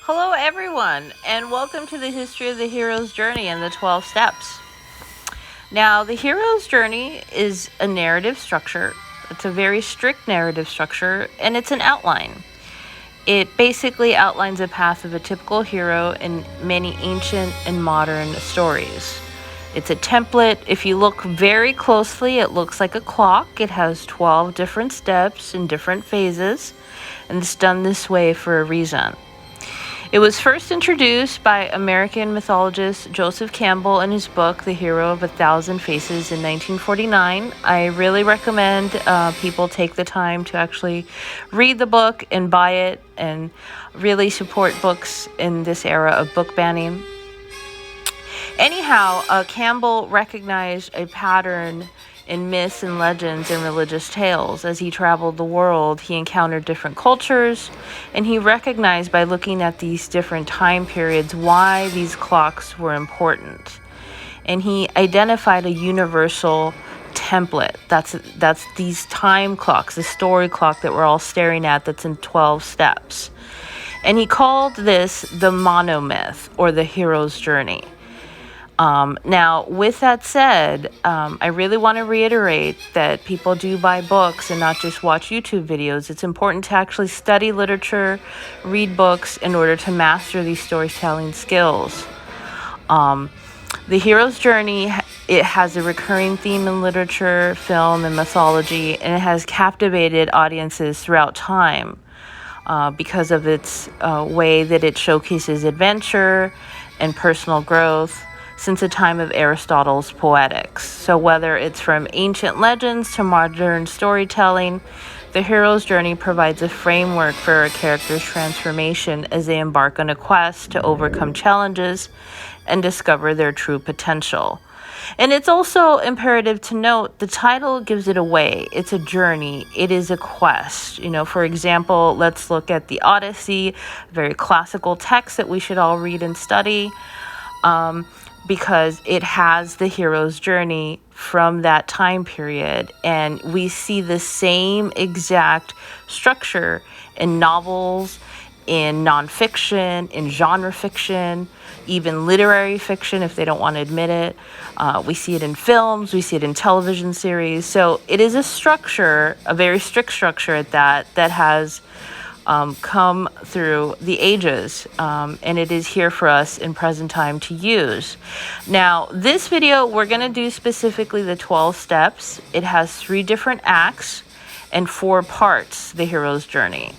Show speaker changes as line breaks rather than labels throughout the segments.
Hello, everyone, and welcome to the history of the hero's journey and the 12 steps. Now, the hero's journey is a narrative structure. It's a very strict narrative structure, and it's an outline. It basically outlines a path of a typical hero in many ancient and modern stories. It's a template. If you look very closely, it looks like a clock. It has 12 different steps in different phases, and it's done this way for a reason. It was first introduced by American mythologist Joseph Campbell in his book, The Hero of a Thousand Faces, in 1949. I really recommend people take the time to actually read the book and buy it and really support books in this era of book banning. Anyhow, Campbell recognized a pattern in myths and legends and religious tales. As he traveled the world, he encountered different cultures, and he recognized by looking at these different time periods why these clocks were important. And he identified a universal template. That's these time clocks, the story clock that we're all staring at that's in 12 steps. And he called this the monomyth, or the hero's journey. Now, with that said, I really want to reiterate that people do buy books and not just watch YouTube videos. It's important to actually study literature, read books in order to master these storytelling skills. The hero's journey, it has a recurring theme in literature, film, and mythology, and it has captivated audiences throughout time because of its way that it showcases adventure and personal growth since the time of Aristotle's Poetics. So whether it's from ancient legends to modern storytelling, the hero's journey provides a framework for a character's transformation as they embark on a quest to overcome challenges and discover their true potential. And it's also imperative to note the title gives it away. It's a journey. It is a quest. For example, let's look at the Odyssey, a very classical text that we should all read and study. Because it has the hero's journey from that time period. And we see the same exact structure in novels, in nonfiction, in genre fiction, even literary fiction if they don't want to admit it. We see it in films, we see it in television series. So it is a structure, a very strict structure at that has come through the ages, and it is here for us in present time to use. Now, this video, we're going to do specifically the 12 steps. It has 3 different acts and 4 parts, the hero's journey.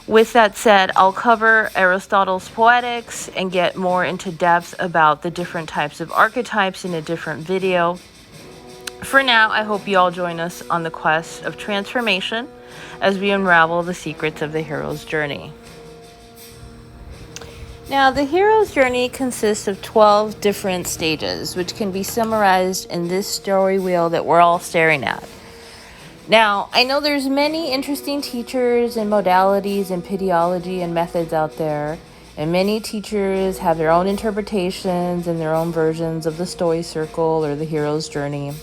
With that said, I'll cover Aristotle's Poetics and get more into depth about the different types of archetypes in a different video. For now, I hope you all join us on the quest of transformation as we unravel the secrets of the hero's journey. Now, the hero's journey consists of 12 different stages, which can be summarized in this story wheel that we're all staring at. Now, I know there's many interesting teachers and modalities and pediology and methods out there, and many teachers have their own interpretations and their own versions of the story circle or the hero's journey.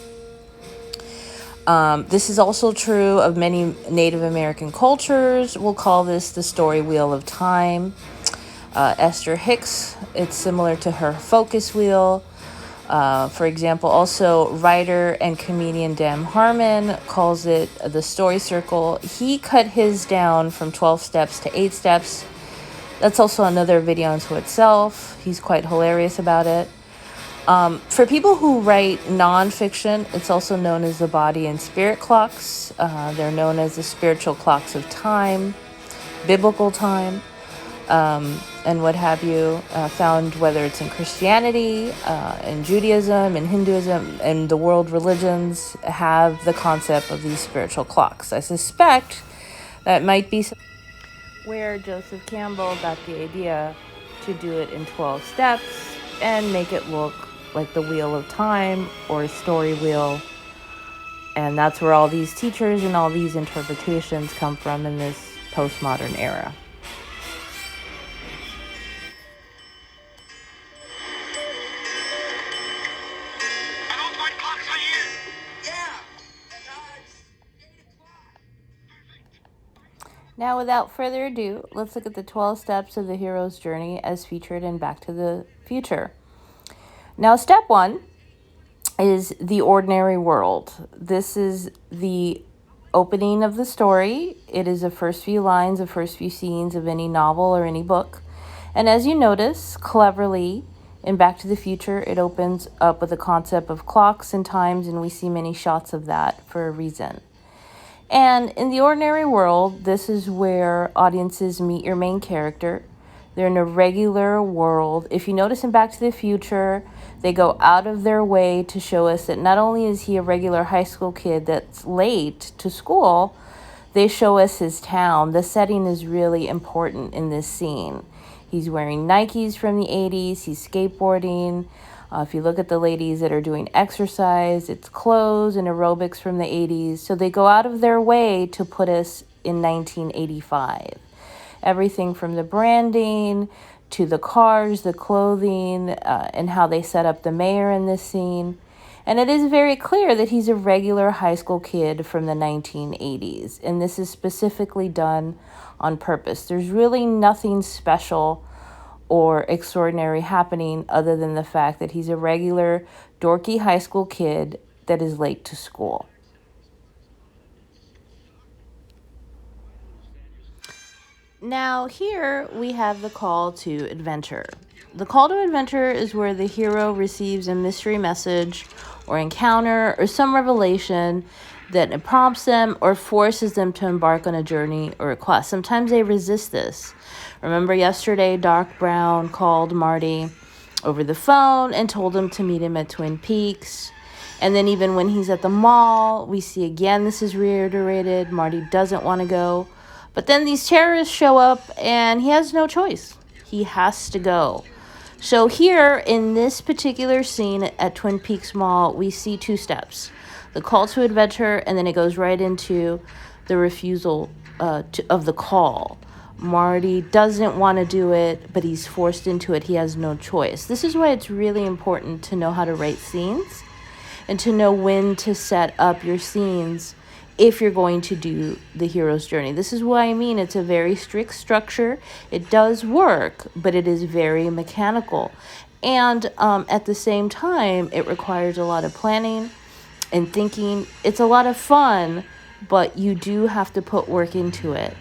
This is also true of many Native American cultures. We'll call this the story wheel of time. Esther Hicks, it's similar to her focus wheel. For example, also writer and comedian Dan Harmon calls it the story circle. He cut his down from 12 steps to 8 steps. That's also another video unto itself. He's quite hilarious about it. For people who write nonfiction, it's also known as the body and spirit clocks. They're known as the spiritual clocks of time, biblical time, and what have you, found whether it's in Christianity, in Judaism, in Hinduism, and the world religions have the concept of these spiritual clocks. I suspect that might be where Joseph Campbell got the idea to do it in 12 steps and make it look like the wheel of time or a story wheel. And that's where all these teachers and all these interpretations come from in this postmodern era. Now, without further ado, let's look at the 12 steps of the hero's journey as featured in Back to the Future. Now, step 1 is the ordinary world. This is the opening of the story. It is the first few lines, the first few scenes of any novel or any book. And as you notice, cleverly, in Back to the Future, it opens up with the concept of clocks and times, and we see many shots of that for a reason. And in the ordinary world, this is where audiences meet your main character. They're in a regular world. If you notice in Back to the Future, they go out of their way to show us that not only is he a regular high school kid that's late to school, they show us his town. The setting is really important in this scene. He's wearing Nikes from the 80s. He's skateboarding. If you look at the ladies that are doing exercise, it's clothes and aerobics from the 80s. So they go out of their way to put us in 1985. Everything from the branding to the cars, the clothing, and how they set up the mayor in this scene. And it is very clear that he's a regular high school kid from the 1980s. And this is specifically done on purpose. There's really nothing special or extraordinary happening other than the fact that he's a regular dorky high school kid that is late to school. Now here we have the call to adventure. The call to adventure is where the hero receives a mystery message or encounter or some revelation that prompts them or forces them to embark on a journey or a quest. Sometimes they resist this. Remember yesterday, Doc Brown called Marty over the phone and told him to meet him at Twin Peaks. And then even when he's at the mall, we see again this is reiterated. Marty doesn't want to go. But then these terrorists show up and he has no choice. He has to go. So here in this particular scene at Twin Peaks Mall, we see 2 steps. The call to adventure, and then it goes right into the refusal of the call. Marty doesn't want to do it, but he's forced into it. He has no choice. This is why it's really important to know how to write scenes and to know when to set up your scenes if you're going to do the hero's journey. This is what I mean. It's a very strict structure. It does work, but it is very mechanical. And at the same time, it requires a lot of planning and thinking. It's a lot of fun, but you do have to put work into it.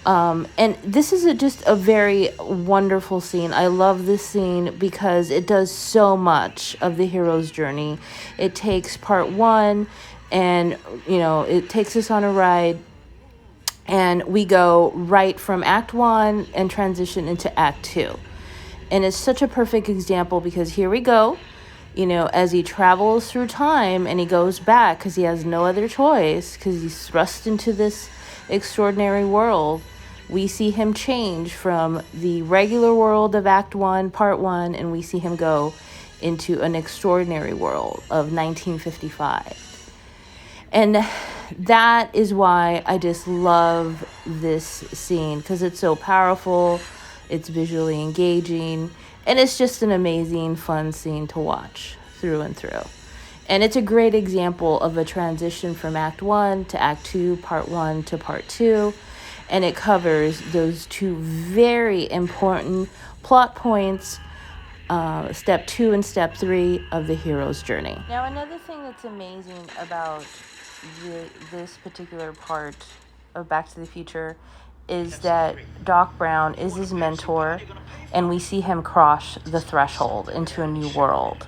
And this is just a very wonderful scene. I love this scene because it does so much of the hero's journey. It takes part 1 and, it takes us on a ride, and we go right from Act 1 and transition into Act 2. And it's such a perfect example because here we go, as he travels through time and he goes back because he has no other choice because he's thrust into this extraordinary world. We see him change from the regular world of Act 1, Part 1, and we see him go into an extraordinary world of 1955. And that is why I just love this scene, because it's so powerful, it's visually engaging, and it's just an amazing, fun scene to watch through and through. And it's a great example of a transition from Act 1 to Act 2, Part 1 to Part 2. And it covers those 2 very important plot points, Step 2 and Step 3 of the hero's journey. Now, another thing that's amazing about this particular part of Back to the Future is that Doc Brown is his mentor, and we see him cross the threshold into a new world.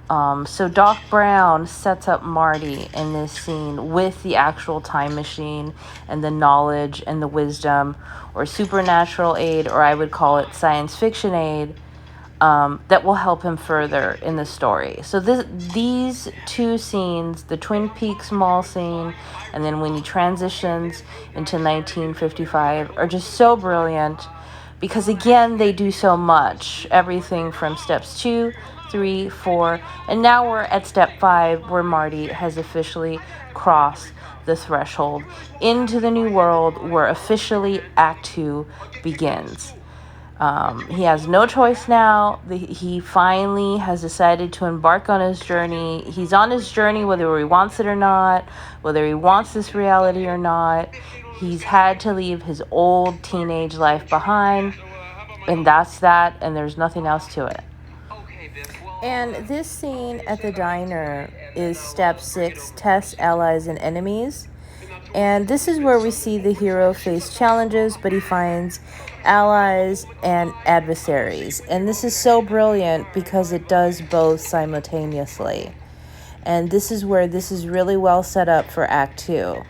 So Doc Brown sets up Marty in this scene with the actual time machine and the knowledge and the wisdom, or supernatural aid, or I would call it science fiction aid, that will help him further in the story. So these 2 scenes, the Twin Peaks Mall scene, and then when he transitions into 1955, are just so brilliant because, again, they do so much. Everything from steps 2, 3, 4, and now we're at step 5, where Marty has officially crossed the threshold into the new world, where officially Act 2 begins. He has no choice now. He finally has decided to embark on his journey. He's on his journey whether he wants it or not, whether he wants this reality or not. He's had to leave his old teenage life behind, and that's that, and there's nothing else to it. And this scene at the diner is step 6, test allies and enemies. And this is where we see the hero face challenges, but he finds allies and adversaries. And this is so brilliant because it does both simultaneously. And this is where this is really well set up for Act 2.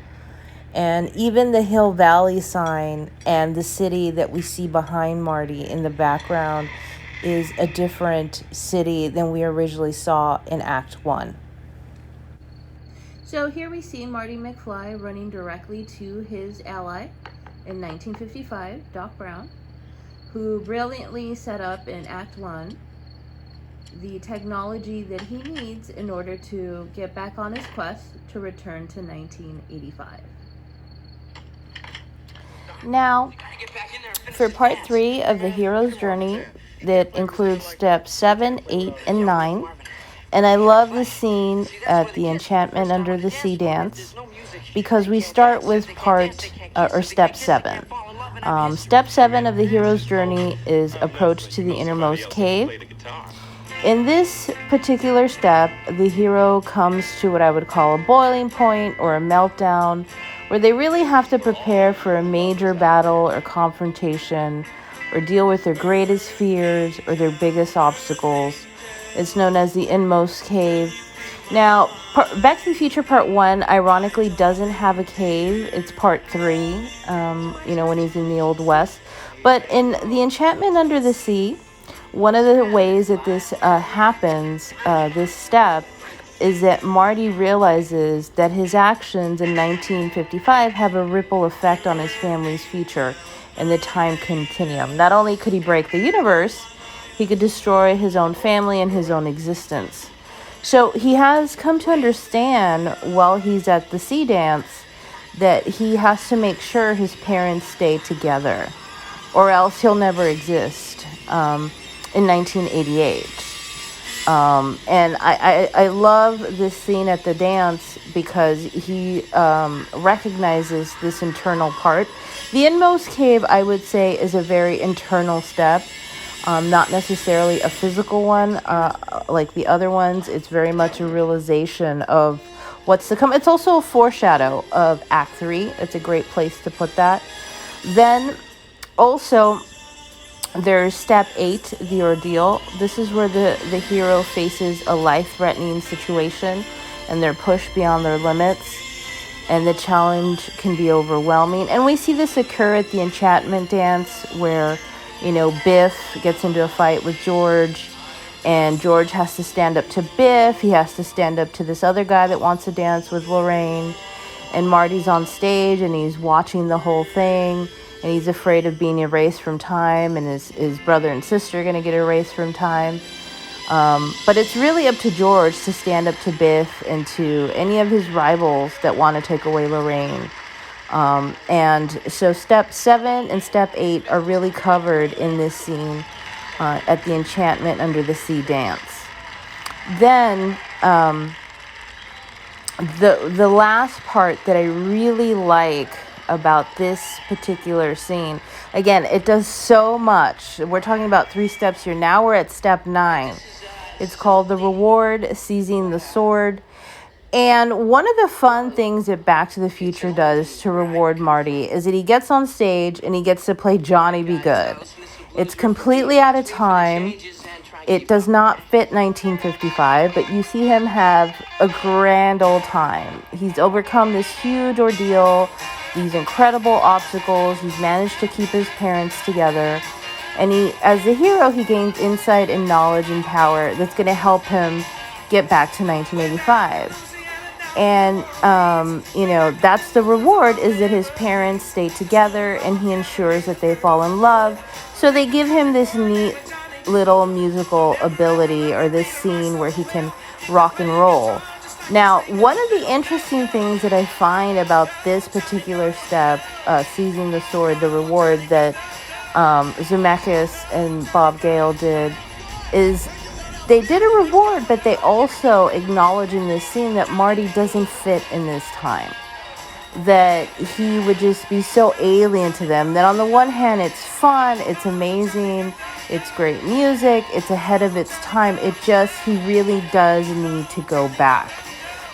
And even the Hill Valley sign and the city that we see behind Marty in the background is a different city than we originally saw in Act 1. So here we see Marty McFly running directly to his ally in 1955, Doc Brown, who brilliantly set up in Act 1 the technology that he needs in order to get back on his quest to return to 1985. Now, for part 3 of the hero's journey, that includes steps 7, 8, and 9. And I love the scene at the Enchantment Under the Sea dance because we start with step 7. Step 7 of the hero's journey is approach to the Innermost Cave. In this particular step, the hero comes to what I would call a boiling point or a meltdown, where they really have to prepare for a major battle or confrontation or deal with their greatest fears or their biggest obstacles. It's known as the Innermost Cave. Now, Back to the Future Part 1, ironically, doesn't have a cave. It's Part 3, when he's in the Old West. But in the Enchantment Under the Sea, one of the ways that this happens, this step, is that Marty realizes that his actions in 1955 have a ripple effect on his family's future and the time continuum. Not only could he break the universe, he could destroy his own family and his own existence. So he has come to understand while he's at the sea dance that he has to make sure his parents stay together, or else he'll never exist in 1988. And I love this scene at the dance because he recognizes this internal part. The Innermost Cave, I would say, is a very internal step, not necessarily a physical one like the other ones. It's very much a realization of what's to come. It's also a foreshadow of Act 3. It's a great place to put that. Then also, there's step 8, the ordeal. This is where the hero faces a life-threatening situation and they're pushed beyond their limits, and the challenge can be overwhelming. And we see this occur at the enchantment dance where, Biff gets into a fight with George, and George has to stand up to Biff. He has to stand up to this other guy that wants to dance with Lorraine. And Marty's on stage and he's watching the whole thing. And he's afraid of being erased from time, and his brother and sister are going to get erased from time. But it's really up to George to stand up to Biff and to any of his rivals that want to take away Lorraine. And so step 7 and step 8 are really covered in this scene at the Enchantment Under the Sea dance. Then the last part that I really like about this particular scene, again, it does so much. We're talking about 3 steps here. Now we're at step 9. It's called the reward, seizing the sword. And one of the fun things that Back to the Future does to reward Marty is that he gets on stage and he gets to play Johnny Be Good. It's completely out of time. It does not fit 1955, but you see him have a grand old time. He's overcome this huge ordeal, these incredible obstacles. He's managed to keep his parents together. And as a hero, he gains insight and knowledge and power that's going to help him get back to 1985. And, that's the reward, is that his parents stay together and he ensures that they fall in love. So they give him this neat little musical ability, or this scene where he can rock and roll. Now, one of the interesting things that I find about this particular step, seizing the sword, the reward, that Zemeckis and Bob Gale did is they did a reward, but they also acknowledge in this scene that Marty doesn't fit in this time. That he would just be so alien to them. That on the one hand, it's fun, it's amazing, it's great music, it's ahead of its time. He really does need to go back.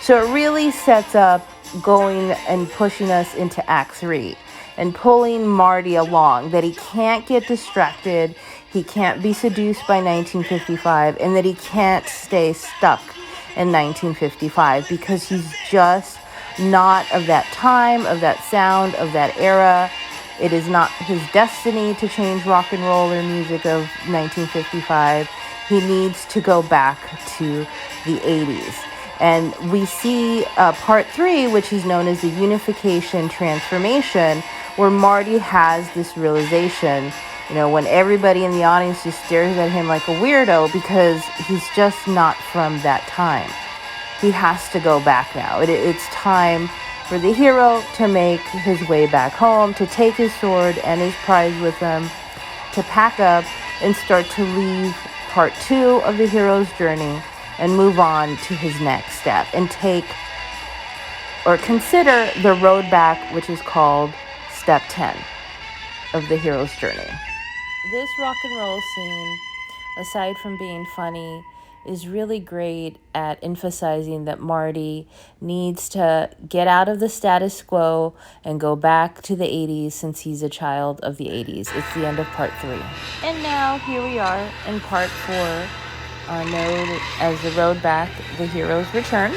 So it really sets up going and pushing us into Act 3 and pulling Marty along, that he can't get distracted, he can't be seduced by 1955, and that he can't stay stuck in 1955 because he's just not of that time, of that sound, of that era. It is not his destiny to change rock and roll or music of 1955. He needs to go back to the 80s. And we see part 3, which is known as the unification transformation, where Marty has this realization, when everybody in the audience just stares at him like a weirdo because he's just not from that time. He has to go back now. It's time for the hero to make his way back home, to take his sword and his prize with him, to pack up and start to leave part 2 of the hero's journey and move on to his next step and consider the road back, which is called Step 10 of the hero's journey. This rock and roll scene, aside from being funny, is really great at emphasizing that Marty needs to get out of the status quo and go back to the 80s since he's a child of the 80s. It's the end of part 3. And now here we are in part 4, known as the road back, the hero's return.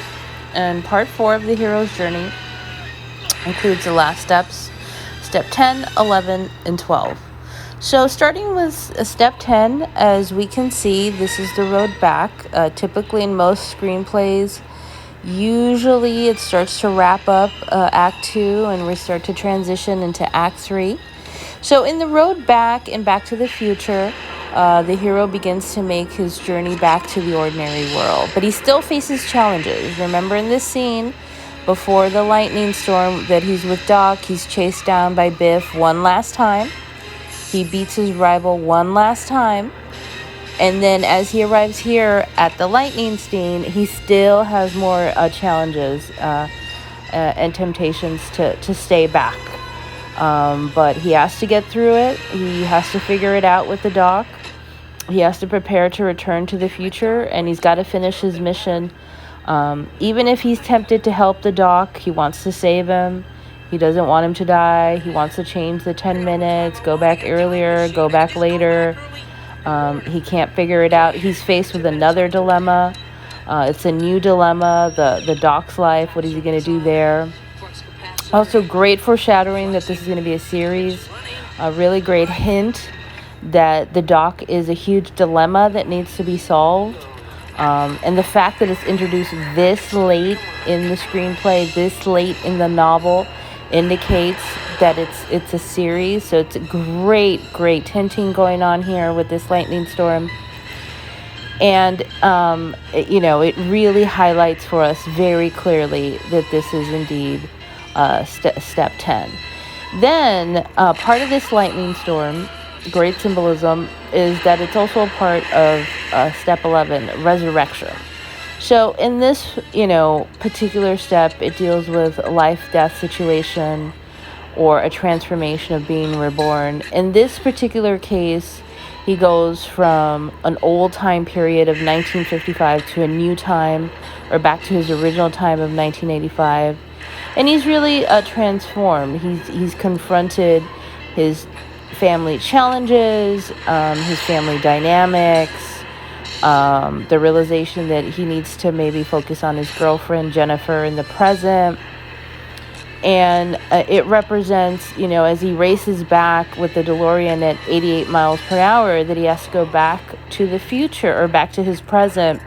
And part 4 of the hero's journey includes the last steps, step 10, 11, and 12. So starting with step 10, as we can see, this is the road back. Typically in most screenplays, usually it starts to wrap up Act 2 and we start to transition into Act 3. So in the road back in Back to the Future, the hero begins to make his journey back to the ordinary world, but he still faces challenges. Remember in this scene, before the lightning storm, that he's with Doc, he's chased down by Biff one last time. He beats his rival one last time. And then as he arrives here at the lightning scene, he still has more challenges and temptations to stay back. But he has to get through it. He has to figure it out with the Doc. He has to prepare to return to the future, and he's got to finish his mission. Even if he's tempted to help the Doc, he wants to save him. He doesn't want him to die. He wants to change the 10 minutes, go back earlier, go back later. He can't figure it out. He's faced with another dilemma. It's a new dilemma, the Doc's life. What is he going to do there? Also, great foreshadowing that this is going to be a series. A really great hint that the Doc is a huge dilemma that needs to be solved. And the fact that it's introduced this late in the screenplay, this late in the novel, indicates that it's a series. So it's a great hinting going on here with this lightning storm. And, it really highlights for us very clearly that this is indeed step 10. Then part of this lightning storm, great symbolism, is that it's also a part of step 11, resurrection. So in this, particular step, it deals with a life-death situation or a transformation of being reborn. In this particular case, he goes from an old time period of 1955 to a new time, or back to his original time of 1985. And he's really transformed. He's confronted his family challenges, his family dynamics, the realization that he needs to maybe focus on his girlfriend Jennifer in the present. And it represents, as he races back with the DeLorean at 88 miles per hour, that he has to go back to the future or back to his present.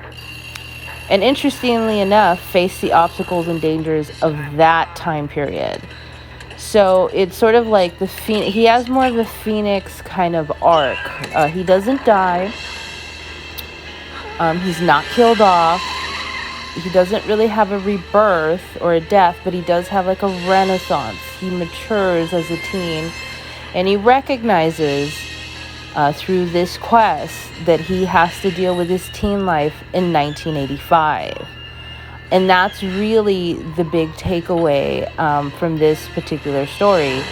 And interestingly enough, face the obstacles and dangers of that time period. So it's sort of like he has more of a Phoenix kind of arc. He doesn't die. He's not killed off. He doesn't really have a rebirth or a death, but he does have like a renaissance. He matures as a teen, and he recognizes through this quest that he has to deal with his teen life in 1985. And that's really the big takeaway from this particular story,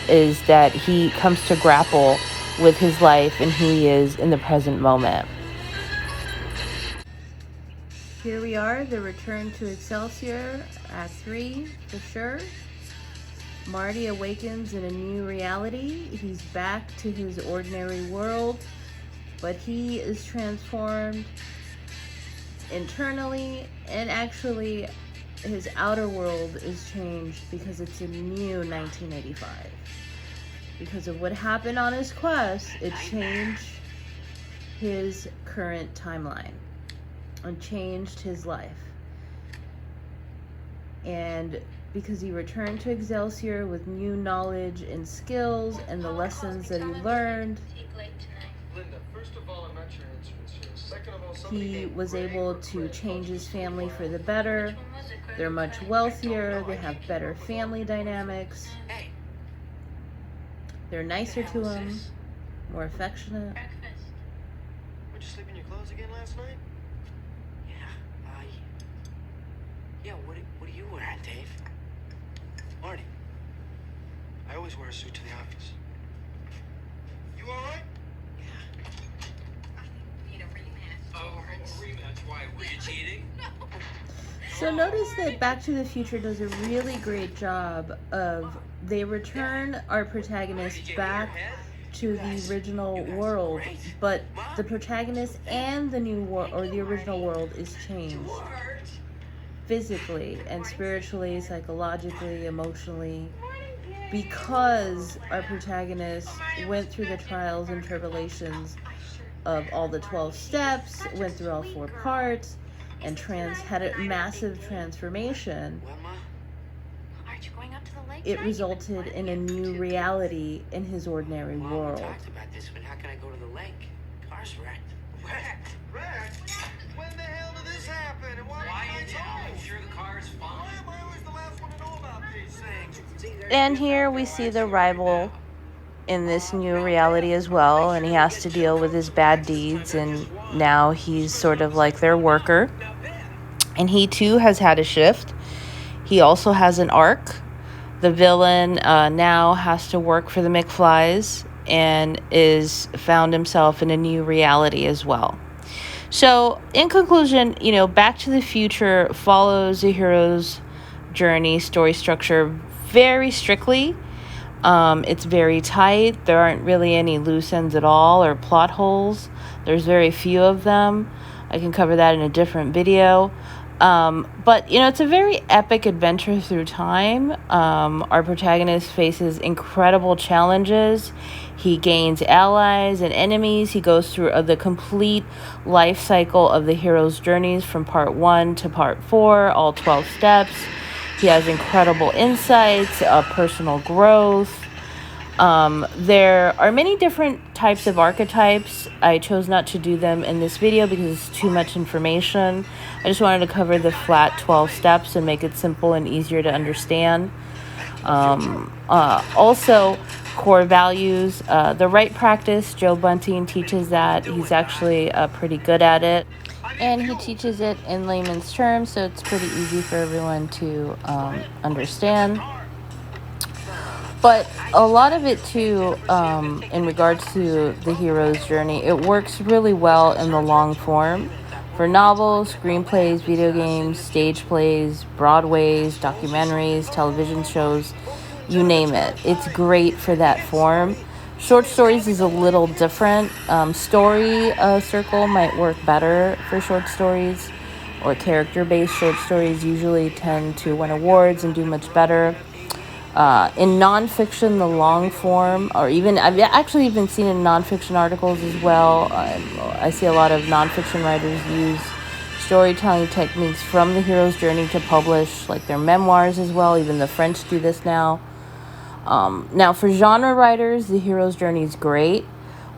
is that he comes to grapple with his life and who he is in the present moment. Here we are, the return to Excelsior, Act 3, for sure. Marty awakens in a new reality. He's back to his ordinary world, but he is transformed internally, and actually his outer world is changed because it's a new 1985. Because of what happened on his quest, it changed his current timeline and changed his life. And because he returned to Excelsior with new knowledge and skills and the lessons that he learned, he was able to change his family for the better. They're much wealthier, they have better family dynamics, they're nicer to him, more affectionate.
Would you sleep in your clothes again last night? Yeah, what are you wearing, Dave? Marty, I always wear a suit to the office. You alright? Yeah. I need a rematch. Oh, a rematch? Why? Were you cheating? No.
So notice that Back to the Future does a really great job of, they return our protagonist back to the original world, but the protagonist and the new world, or the original world, is changed. Physically and spiritually, psychologically, emotionally, because our protagonist went through the trials and tribulations of all the 12 steps, went through all 4 parts, and had a massive transformation. It resulted in a new reality in his ordinary world.
We talked about this, but how can I go to the lake? Car's wrecked. Wrecked? When the hell did this happen? And why now? I'm sure the car is fine. Why am I always the last one to know about these things?
And here we see the rival in this new reality as well, and he has to deal with his bad deeds, and now he's sort of like their worker. And he too has had a shift. He also has an arc. The villain now has to work for the McFlys and is found himself in a new reality as well. So in conclusion, Back to the Future follows the hero's journey story structure very strictly. It's very tight. There aren't really any loose ends at all or plot holes. There's very few of them. I can cover that in a different video. But it's a very epic adventure through time. Our protagonist faces incredible challenges. He gains allies and enemies. He goes through the complete life cycle of the hero's journeys from part 1 to part 4, all 12 steps. He has incredible insights, personal growth. There are many different types of archetypes. I chose not to do them in this video because it's too much information. I just wanted to cover the flat 12 steps and make it simple and easier to understand. Also, core values. The right practice, Joe Bunting teaches that. He's actually pretty good at it. And he teaches it in layman's terms, so it's pretty easy for everyone to understand. But a lot of it too, in regards to the hero's journey, it works really well in the long form. For novels, screenplays, video games, stage plays, Broadways, documentaries, television shows, you name it. It's great for that form. Short stories is a little different. Story circle might work better for short stories, or character-based short stories usually tend to win awards and do much better. In nonfiction, the long form, or even, I've actually even seen in nonfiction articles as well, I see a lot of nonfiction writers use storytelling techniques from the hero's journey to publish, like their memoirs as well. Even the French do this now. Now, for genre writers, the hero's journey is great,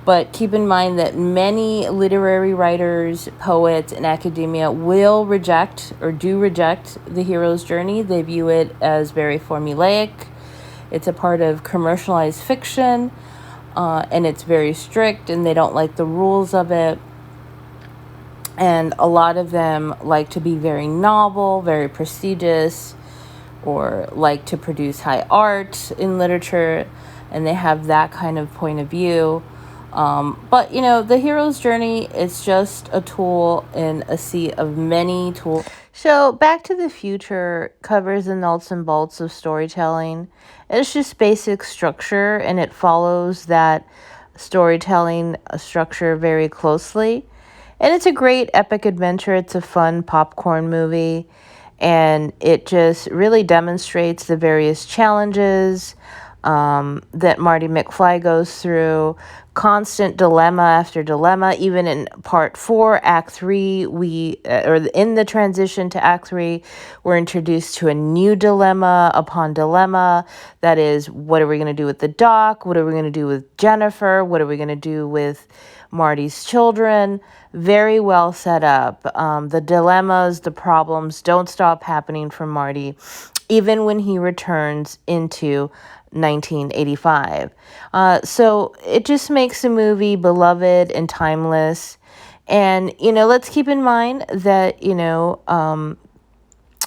but keep in mind that many literary writers, poets, and academia will reject or do reject the hero's journey. They view it as very formulaic. It's a part of commercialized fiction. and it's very strict, and they don't like the rules of it. And a lot of them like to be very novel, very prestigious, or like to produce high art in literature, and they have that kind of point of view. But the hero's journey is just a tool in a sea of many tools. So, Back to the Future covers the nuts and bolts of storytelling. It's just basic structure, and it follows that storytelling structure very closely. And it's a great epic adventure. It's a fun popcorn movie. And it just really demonstrates the various challenges that Marty McFly goes through, constant dilemma after dilemma. Even in part 4, Act 3, or in the transition to Act 3, we're introduced to a new dilemma upon dilemma. That is, what are we going to do with the doc? What are we going to do with Jennifer? What are we going to do with Marty's children? Very well set up. The dilemmas, the problems don't stop happening for Marty, even when he returns into 1985. So it just makes the movie beloved and timeless. And, let's keep in mind that,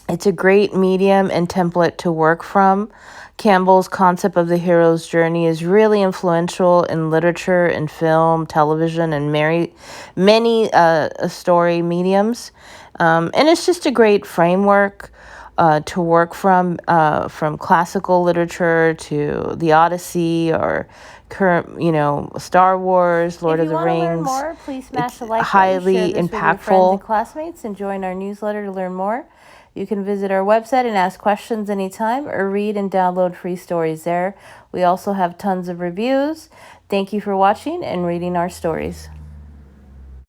it's a great medium and template to work from. Campbell's concept of the hero's journey is really influential in literature and film, television, and many story mediums. And it's just a great framework to work from classical literature to the Odyssey or current, Star Wars, Lord of the Rings. If you want to learn more, please smash the like button, highly share this impactful. With your friends and classmates, and join our newsletter to learn more. You can visit our website and ask questions anytime, or read and download free stories there. We also have tons of reviews. Thank you for watching and reading our stories.